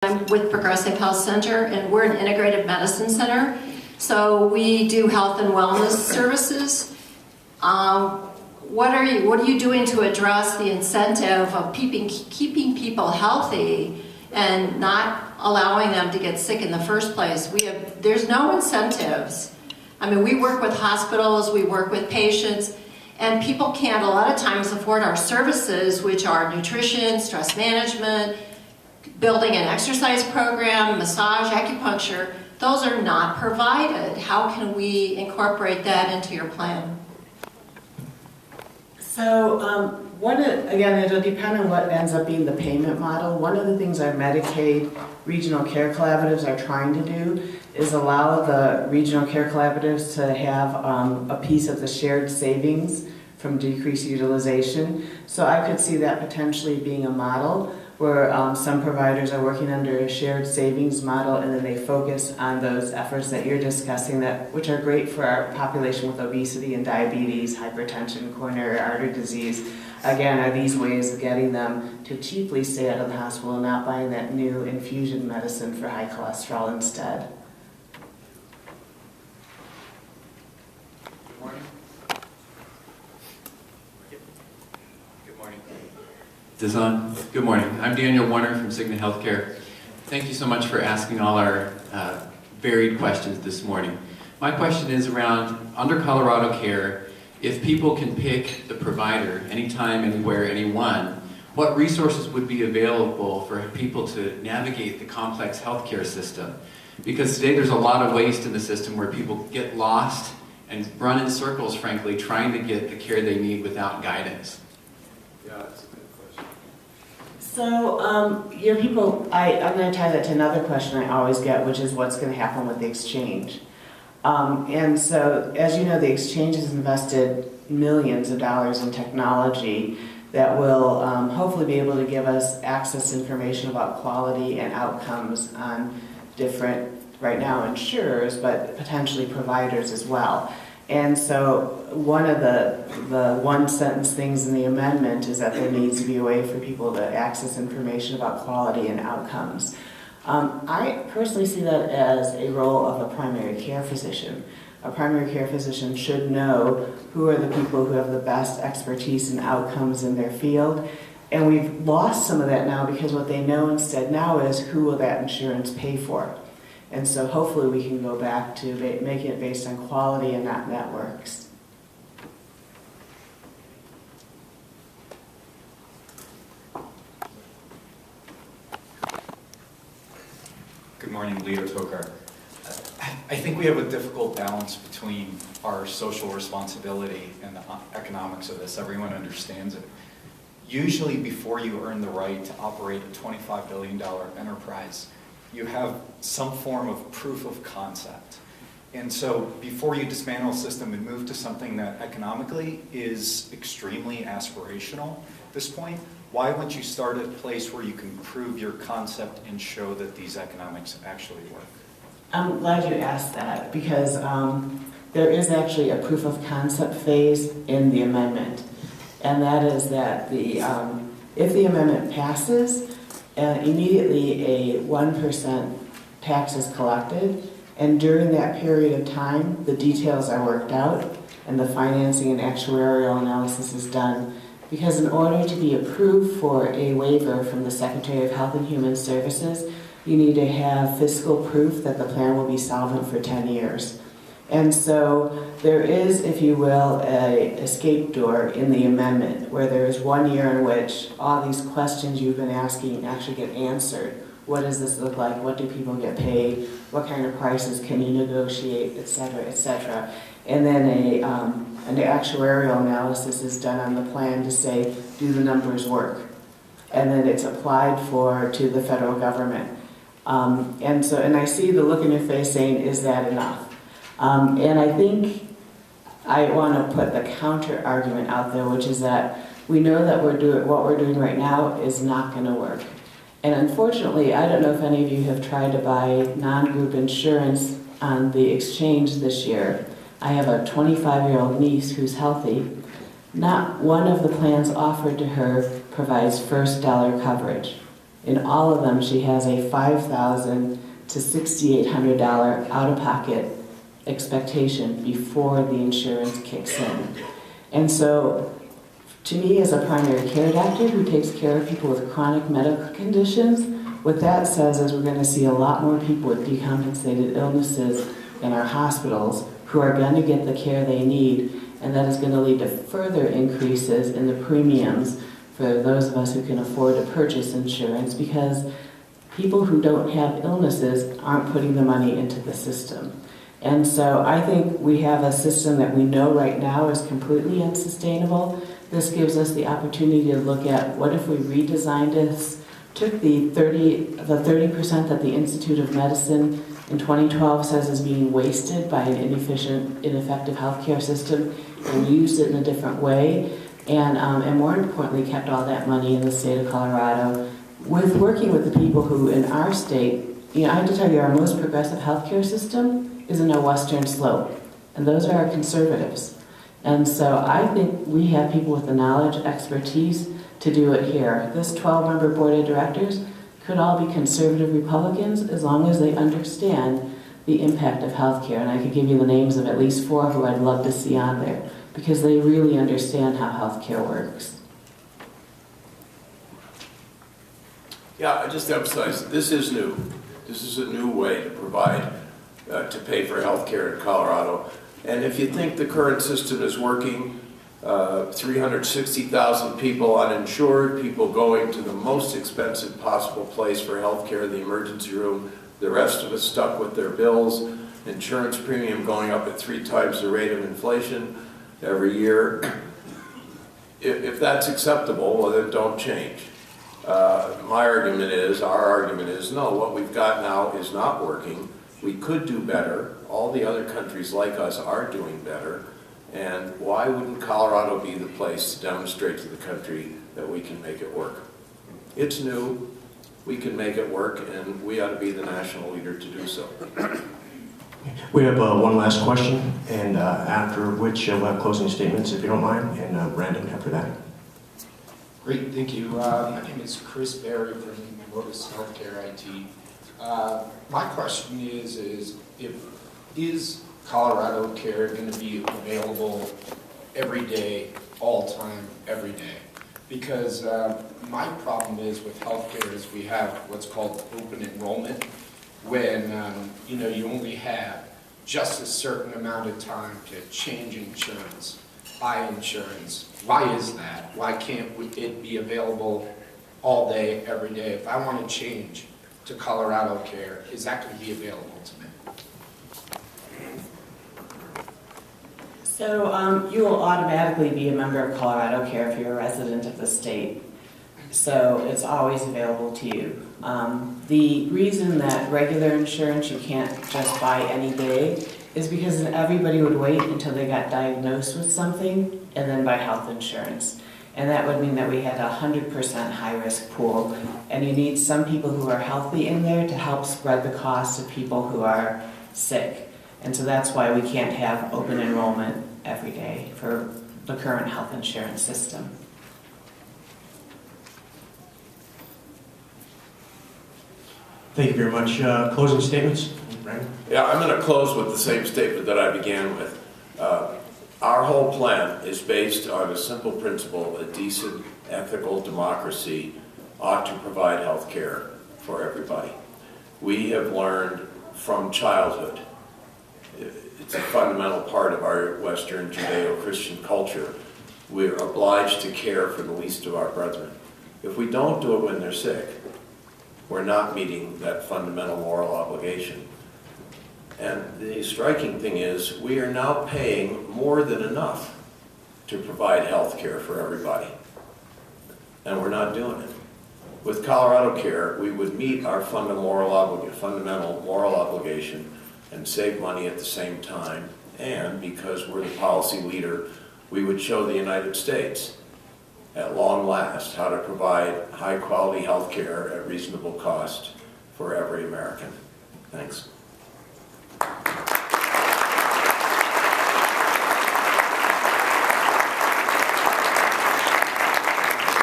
I'm with Progressive Health Center, and we're an integrative medicine center. So we do health and wellness services. What are you doing to address the incentive of keeping people healthy and not allowing them to get sick in the first place? There's no incentives. I mean, we work with hospitals, we work with patients, and people can't a lot of times afford our services, which are nutrition, stress management, building an exercise program, massage, acupuncture. Those are not provided. How can we incorporate that into your plan? So, again, it'll depend on what ends up being the payment model. One of the things our Medicaid regional care collaboratives are trying to do is allow the regional care collaboratives to have a piece of the shared savings from decreased utilization. So I could see that potentially being a model where some providers are working under a shared savings model, and then they focus on those efforts that you're discussing, which are great for our population with obesity and diabetes, hypertension, coronary artery disease. Again, are these ways of getting them to cheaply stay out of the hospital and not buying that new infusion medicine for high cholesterol instead. Good morning. Good morning. Is this on? Good morning. I'm Daniel Warner from Cigna Healthcare. Thank you so much for asking all our varied questions this morning. My question is around, under Colorado Care, if people can pick the provider anytime, anywhere, anyone, what resources would be available for people to navigate the complex healthcare system? Because today there's a lot of waste in the system where people get lost and run in circles, frankly, trying to get the care they need without guidance. Yeah, that's a good question. So, I'm going to tie that to another question I always get, which is what's going to happen with the exchange. And so, as you know, the exchange has invested millions of dollars in technology that will hopefully be able to give us access to information about quality and outcomes on different, right now, insurers, but potentially providers as well. And so one of the one-sentence things in the amendment is that there needs to be a way for people to access information about quality and outcomes. I personally see that as a role of a primary care physician. A primary care physician should know who are the people who have the best expertise and outcomes in their field. And we've lost some of that now because what they know instead now is who will that insurance pay for. And so hopefully we can go back to making it based on quality and not networks. Good morning, Leo Tokar. I think we have a difficult balance between our social responsibility and the economics of this. Everyone understands it. Usually before you earn the right to operate a $25 billion enterprise, you have some form of proof of concept. And so before you dismantle a system and move to something that economically is extremely aspirational at this point, why wouldn't you start at a place where you can prove your concept and show that these economics actually work? I'm glad you asked that because there is actually a proof of concept phase in the amendment. And that is that if the amendment passes, immediately a 1% tax is collected, and during that period of time, the details are worked out, and the financing and actuarial analysis is done. Because in order to be approved for a waiver from the Secretary of Health and Human Services, you need to have fiscal proof that the plan will be solvent for 10 years. And so there is, if you will, an escape door in the amendment where there is 1 year in which all these questions you've been asking actually get answered. What does this look like? What do people get paid? What kind of prices can you negotiate, et cetera, et cetera. And then an actuarial analysis is done on the plan to say, do the numbers work? And then it's applied to the federal government. And I see the look in your face saying, is that enough? And I think I want to put the counter argument out there, which is that we know that what we're doing right now is not going to work. And unfortunately, I don't know if any of you have tried to buy non-group insurance on the exchange this year. I have a 25-year-old niece who's healthy. Not one of the plans offered to her provides first dollar coverage. In all of them, she has a $5,000 to $6,800 out-of-pocket expectation before the insurance kicks in. And so, to me, as a primary care doctor who takes care of people with chronic medical conditions, what that says is we're going to see a lot more people with decompensated illnesses in our hospitals who are going to get the care they need, and that is going to lead to further increases in the premiums for those of us who can afford to purchase insurance, because people who don't have illnesses aren't putting the money into the system. And so I think we have a system that we know right now is completely unsustainable. This gives us the opportunity to look at what if we redesigned this, took the 30% that the Institute of Medicine in 2012 says is being wasted by an ineffective healthcare system, and used it in a different way, and more importantly, kept all that money in the state of Colorado, with working with the people who in our state, I have to tell you, our most progressive healthcare system is in a western slope, and those are our conservatives. And so I think we have people with the knowledge, expertise to do it here. This 12-member board of directors could all be conservative Republicans as long as they understand the impact of healthcare. And I could give you the names of at least 4 who I'd love to see on there, because they really understand how healthcare works. Yeah, I just emphasize, this is new. This is a new way to provide, to pay for healthcare in Colorado. And if you think the current system is working, 360,000 people uninsured, people going to the most expensive possible place for healthcare, the emergency room, the rest of us stuck with their bills, insurance premium going up at 3 times the rate of inflation every year. If that's acceptable, well then don't change. My argument is, our argument is, no, what we've got now is not working. We could do better. All the other countries like us are doing better. And why wouldn't Colorado be the place to demonstrate to the country that we can make it work? It's new. We can make it work, and we ought to be the national leader to do so. We have one last question, and after which we'll have closing statements, if you don't mind, and Brandon after that. Great, thank you. My name is Chris Berry from Lotus Healthcare IT. My question is Colorado Care going to be available every day, all time, every day? Because my problem is with healthcare is we have what's called open enrollment, when you only have just a certain amount of time to change insurance, buy insurance. Why is that? Why can't it be available all day, every day? If I want to change to Colorado Care, is that going to be available to me? So you will automatically be a member of Colorado Care if you're a resident of the state. So it's always available to you. The reason that regular insurance you can't just buy any day is because everybody would wait until they got diagnosed with something and then buy health insurance. And that would mean that we had a 100% high-risk pool. And you need some people who are healthy in there to help spread the cost of people who are sick. And so that's why we can't have open enrollment every day for the current health insurance system. Thank you very much. Closing statements, Brandon? Yeah, I'm going to close with the same statement that I began with. Our whole plan is based on a simple principle: a decent, ethical democracy ought to provide health care for everybody. We have learned from childhood. It's a fundamental part of our Western Judeo-Christian culture. We're obliged to care for the least of our brethren. If we don't do it when they're sick, we're not meeting that fundamental moral obligation. And the striking thing is, we are now paying more than enough to provide health care for everybody. And we're not doing it. With Colorado Care, we would meet our fundamental moral obligation and save money at the same time. And because we're the policy leader, we would show the United States at long last how to provide high quality health care at reasonable cost for every American. Thanks.